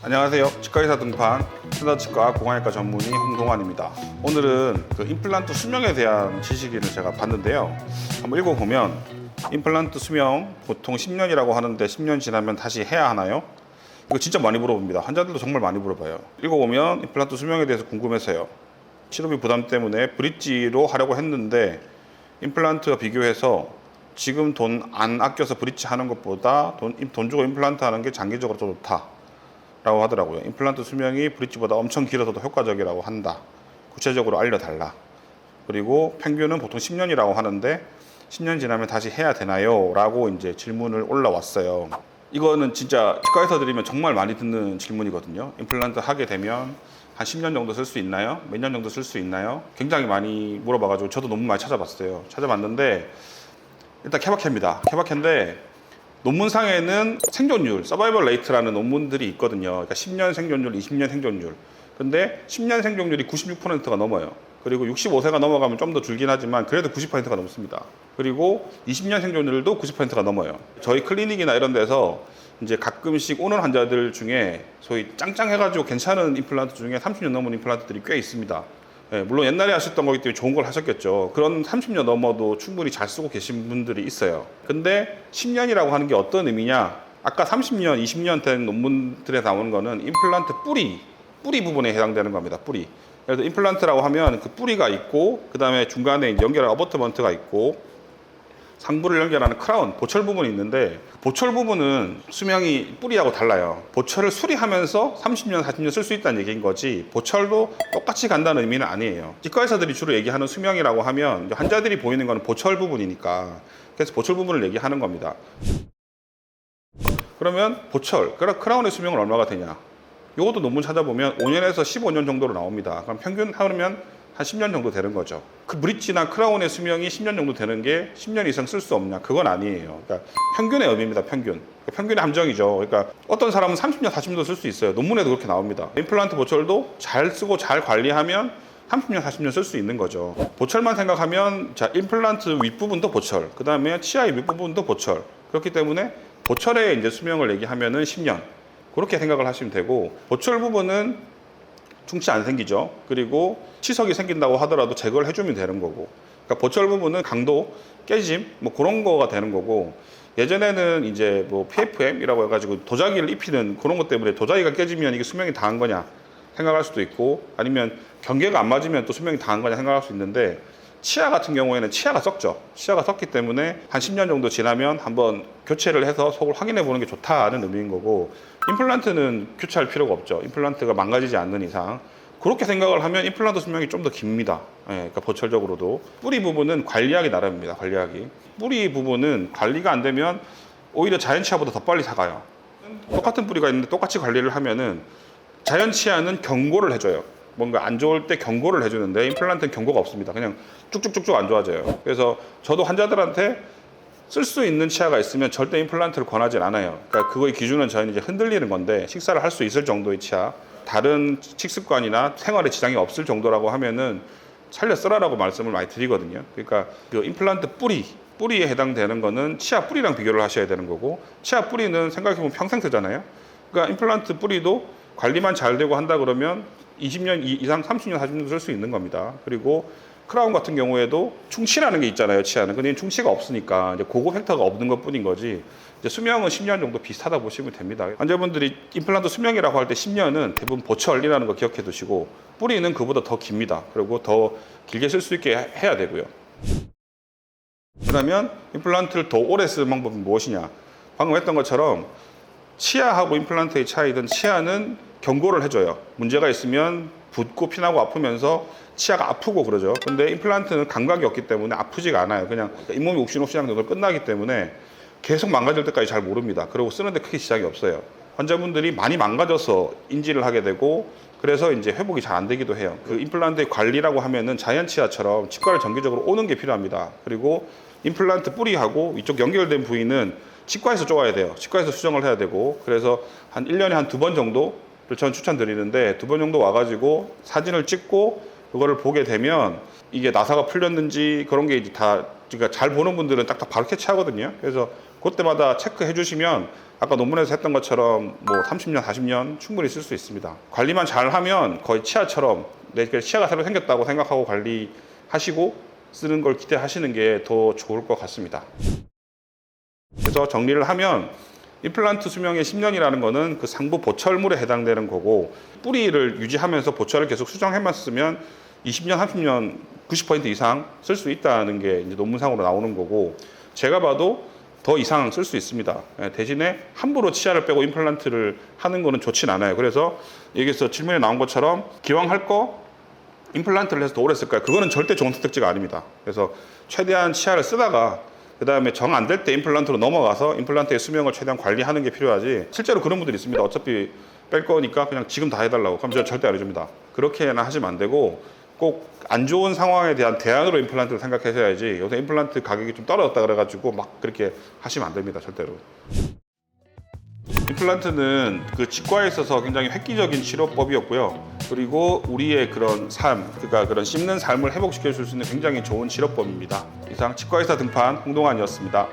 안녕하세요. 치과의사 등판 신사치과 고강외과 전문의 홍동환입니다. 오늘은 그 임플란트 수명에 대한 지식을 제가 봤는데요. 한번 읽어보면 임플란트 수명 보통 10년이라고 하는데 10년 지나면 다시 해야 하나요? 이거 진짜 많이 물어봅니다. 환자들도 정말 많이 물어봐요. 읽어보면 임플란트 수명에 대해서 궁금해서요. 치료비 부담 때문에 브릿지로 하려고 했는데 임플란트와 비교해서 지금 돈 안 아껴서 브릿지 하는 것보다 돈 주고 임플란트 하는 게 장기적으로 더 좋다 라고 하더라고요. 임플란트 수명이 브릿지보다 엄청 길어서도 효과적이라고 한다. 구체적으로 알려달라. 그리고 평균은 보통 10년이라고 하는데 10년 지나면 다시 해야 되나요? 라고 이제 질문을 올라왔어요. 이거는 진짜 치과에서 드리면 정말 많이 듣는 질문이거든요. 임플란트 하게 되면 한 10년 정도 쓸 수 있나요? 몇 년 정도 쓸 수 있나요? 굉장히 많이 물어봐가지고 저도 논문 많이 찾아봤어요. 찾아봤는데 일단 케바케입니다. 케바케인데 논문상에는 생존율, 서바이벌 레이트라는 논문들이 있거든요. 그러니까 10년 생존율, 20년 생존율. 근데 10년 생존율이 96%가 넘어요. 그리고 65세가 넘어가면 좀 더 줄긴 하지만 그래도 90%가 넘습니다. 그리고 20년 생존율도 90%가 넘어요. 저희 클리닉이나 이런 데서 이제 가끔씩 오는 환자들 중에 소위 짱짱해가지고 괜찮은 임플란트 중에 30년 넘은 임플란트들이 꽤 있습니다. 네, 물론 옛날에 하셨던 거기 때문에 좋은 걸 하셨겠죠. 그런 30년 넘어도 충분히 잘 쓰고 계신 분들이 있어요. 근데 10년이라고 하는 게 어떤 의미냐? 아까 30년, 20년 된 논문들에 나오는 거는 임플란트 뿌리 부분에 해당되는 겁니다. 뿌리. 그래서 임플란트라고 하면 그 뿌리가 있고, 그 다음에 중간에 연결한 어버트먼트가 있고, 상부를 연결하는 크라운, 보철 부분이 있는데 보철 부분은 수명이 뿌리하고 달라요. 보철을 수리하면서 30년, 40년 쓸 수 있다는 얘기인 거지 보철도 똑같이 간다는 의미는 아니에요. 치과의사들이 주로 얘기하는 수명이라고 하면 환자들이 보이는 거는 보철 부분이니까 그래서 보철 부분을 얘기하는 겁니다. 그러면 보철, 크라운의 수명은 얼마가 되냐? 이것도 논문 찾아보면 5년에서 15년 정도로 나옵니다. 그럼 평균 하면 한 10년 정도 되는 거죠. 그 브릿지나 크라운의 수명이 10년 정도 되는 게 10년 이상 쓸 수 없냐? 그건 아니에요. 그러니까 평균의 의미입니다. 평균. 평균의 함정이죠. 그러니까 어떤 사람은 30년, 40년도 쓸 수 있어요. 논문에도 그렇게 나옵니다. 임플란트 보철도 잘 쓰고 잘 관리하면 30년, 40년 쓸 수 있는 거죠. 보철만 생각하면 자, 임플란트 윗부분도 보철, 그 다음에 치아의 윗부분도 보철. 그렇기 때문에 보철의 이제 수명을 얘기하면은 10년. 그렇게 생각을 하시면 되고 보철 부분은 충치 안 생기죠. 그리고 치석이 생긴다고 하더라도 제거를 해주면 되는 거고. 그러니까 보철 부분은 강도, 깨짐, 뭐 그런 거가 되는 거고. 예전에는 이제 뭐 PFM이라고 해가지고 도자기를 입히는 그런 것 때문에 도자기가 깨지면 이게 수명이 다한 거냐 생각할 수도 있고, 아니면 경계가 안 맞으면 또 수명이 다한 거냐 생각할 수 있는데, 치아 같은 경우에는 치아가 썩죠. 치아가 썩기 때문에 한 10년 정도 지나면 한번 교체를 해서 속을 확인해 보는 게 좋다는 의미인 거고, 임플란트는 교체할 필요가 없죠. 임플란트가 망가지지 않는 이상. 그렇게 생각을 하면 임플란트 수명이 좀 더 깁니다. 예, 그러니까 보철적으로도. 뿌리 부분은 관리하기 나름입니다. 관리하기. 뿌리 부분은 관리가 안 되면 오히려 자연 치아보다 더 빨리 사가요. 똑같은 뿌리가 있는데 똑같이 관리를 하면은 자연 치아는 경고를 해줘요. 뭔가 안 좋을 때 경고를 해주는데 임플란트는 경고가 없습니다. 그냥 쭉쭉쭉쭉 안 좋아져요. 그래서 저도 환자들한테 쓸 수 있는 치아가 있으면 절대 임플란트를 권하진 않아요. 그러니까 그거의 기준은 저희는 이제 흔들리는 건데, 식사를 할 수 있을 정도의 치아, 다른 식습관이나 생활에 지장이 없을 정도라고 하면은 살려 쓰라라고 말씀을 많이 드리거든요. 그러니까 그 임플란트 뿌리에 해당되는 거는 치아 뿌리랑 비교를 하셔야 되는 거고, 치아 뿌리는 생각해보면 평생 쓰잖아요. 그러니까 임플란트 뿌리도 관리만 잘 되고 한다 그러면 20년 이상 30년, 40년 쓸 수 있는 겁니다. 그리고 크라운 같은 경우에도 충치라는 게 있잖아요, 치아는. 근데 충치가 없으니까 이제 그거 팩터가 없는 것 뿐인 거지, 이제 수명은 10년 정도 비슷하다 보시면 됩니다. 환자분들이 임플란트 수명이라고 할 때 10년은 대부분 보철이라는 거 기억해 두시고, 뿌리는 그보다 더 깁니다. 그리고 더 길게 쓸 수 있게 해야 되고요. 그러면 임플란트를 더 오래 쓰는 방법은 무엇이냐? 방금 했던 것처럼 치아하고 임플란트의 차이든, 치아는 경고를 해줘요. 문제가 있으면 붓고 피나고 아프면서 치아가 아프고 그러죠. 근데 임플란트는 감각이 없기 때문에 아프지가 않아요. 그냥 잇몸이 욱신욱신한 정도 끝나기 때문에 계속 망가질 때까지 잘 모릅니다. 그리고 쓰는데 크게 지장이 없어요. 환자분들이 많이 망가져서 인지를 하게 되고, 그래서 이제 회복이 잘 안 되기도 해요. 그 임플란트의 관리라고 하면은 자연 치아처럼 치과를 정기적으로 오는 게 필요합니다. 그리고 임플란트 뿌리하고 이쪽 연결된 부위는 치과에서 쪼아야 돼요. 치과에서 수정을 해야 되고, 그래서 한 1년에 한 2번 정도를 저는 추천드리는데, 2번 정도 와가지고 사진을 찍고 그거를 보게 되면 이게 나사가 풀렸는지 그런 게 이제 다, 그러니까 잘 보는 분들은 딱딱 바로 캐치하거든요. 그래서 그때마다 체크해 주시면 아까 논문에서 했던 것처럼 뭐 30년, 40년 충분히 쓸 수 있습니다. 관리만 잘하면 거의 치아처럼 내 치아가 새로 생겼다고 생각하고 관리하시고 쓰는 걸 기대하시는 게 더 좋을 것 같습니다. 그래서 정리를 하면 임플란트 수명의 10년이라는 거는 그 상부 보철물에 해당되는 거고, 뿌리를 유지하면서 보철을 계속 수정해만 쓰면 20년, 30년, 90% 이상 쓸 수 있다는 게 이제 논문상으로 나오는 거고, 제가 봐도 더 이상 쓸 수 있습니다. 대신에 함부로 치아를 빼고 임플란트를 하는 거는 좋진 않아요. 그래서 여기서 질문에 나온 것처럼 기왕 할 거 임플란트를 해서 더 오래 쓸까요? 그거는 절대 좋은 선택지가 아닙니다. 그래서 최대한 치아를 쓰다가 그 다음에 정 안 될 때 임플란트로 넘어가서 임플란트의 수명을 최대한 관리하는 게 필요하지, 실제로 그런 분들이 있습니다. 어차피 뺄 거니까 그냥 지금 다 해달라고. 그럼 저 절대 안 해줍니다. 그렇게는 하시면 안 되고, 꼭 안 좋은 상황에 대한 대안으로 임플란트를 생각하셔야지, 요새 임플란트 가격이 좀 떨어졌다 그래가지고 막 그렇게 하시면 안 됩니다. 절대로. 임플란트는 그 치과에 있어서 굉장히 획기적인 치료법이었고요. 그리고 우리의 그런 삶, 그러니까 그런 씹는 삶을 회복시켜 줄 수 있는 굉장히 좋은 치료법입니다. 이상 치과의사 등판 홍동환이었습니다.